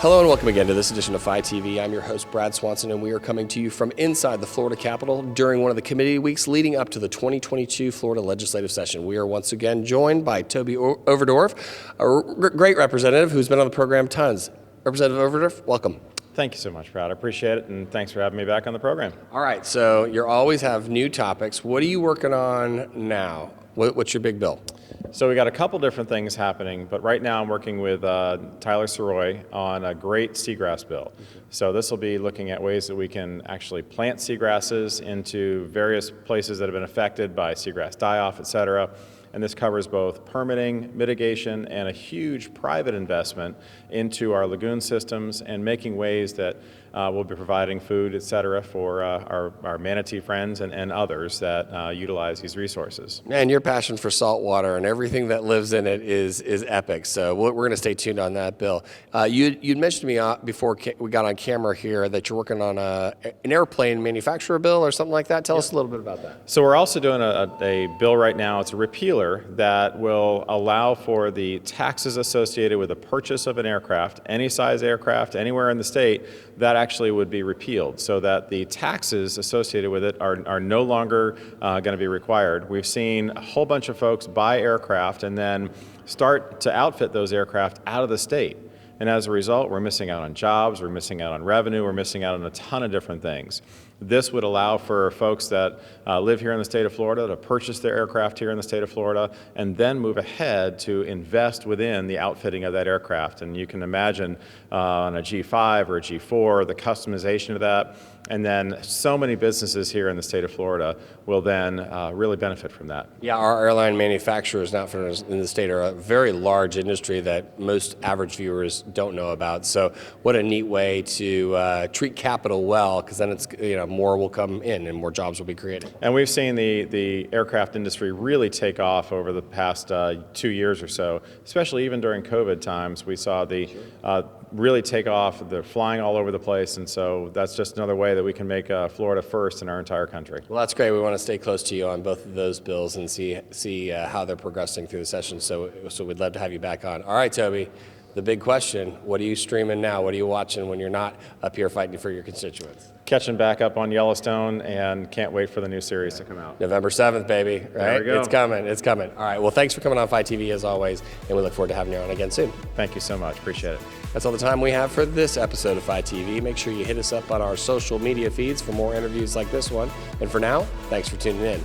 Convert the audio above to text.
Hello and welcome again to this edition of Phi TV. I'm your host, Brad Swanson, and we are coming to you from inside the Florida Capitol during one of the committee weeks leading up to the 2022 Florida legislative session. We are once again joined by Toby Overdorf, a great representative who's been on the program tons. Representative Overdorf, welcome. Thank you so much, Brad. I appreciate it, and thanks for having me back on the program. All right, so you always have new topics. What are you working on now? What's your big bill? So we got a couple different things happening, but right now I'm working with Tyler Soroy on a great seagrass bill. So this will be looking at ways that we can actually plant seagrasses into various places that have been affected by seagrass die-off, et cetera. And this covers both permitting, mitigation, and a huge private investment into our lagoon systems and making ways that we'll be providing food, et cetera, for our manatee friends and others that utilize these resources. And your passion for salt water and everything that lives in it is epic. So we're going to stay tuned on that bill. You'd mentioned to me before we got on camera here that you're working on an airplane manufacturer bill or something like that. Tell us a little bit about that. So we're also doing a bill right now. It's a repealer that will allow for the taxes associated with the purchase of an aircraft, any size aircraft, anywhere in the state, that actually would be repealed so that the taxes associated with it are no longer going to be required. We've seen a whole bunch of folks buy aircraft and then start to outfit those aircraft out of the state. And as a result, we're missing out on jobs, we're missing out on revenue, we're missing out on a ton of different things. This would allow for folks that live here in the state of Florida to purchase their aircraft here in the state of Florida and then move ahead to invest within the outfitting of that aircraft. And you can imagine on a G5 or a G4, the customization of that. And then so many businesses here in the state of Florida will then really benefit from that. Yeah, our airline manufacturers and outfitters in the state are a very large industry that most average viewers don't know about. So what a neat way to treat capital well, because then it's, more will come in and more jobs will be created. And we've seen the aircraft industry really take off over the past 2 years or so, especially even during COVID times. We saw the really take off. They're flying all over the place, and so that's just another way that we can make Florida first in our entire country. Well, that's great. We want to stay close to you on both of those bills and see how they're progressing through the session. So we'd love to have you back on. All right, Toby, the big question, what are you streaming now? What are you watching when you're not up here fighting for your constituents? Catching back up on Yellowstone, and can't wait for the new series to come out. November 7th, baby, right? There we go. It's coming. All right, well, thanks for coming on Phi TV as always, and we look forward to having you on again soon. Thank you so much. Appreciate it. That's all the time we have for this episode of Phi TV. Make sure you hit us up on our social media feeds for more interviews like this one. And for now, thanks for tuning in.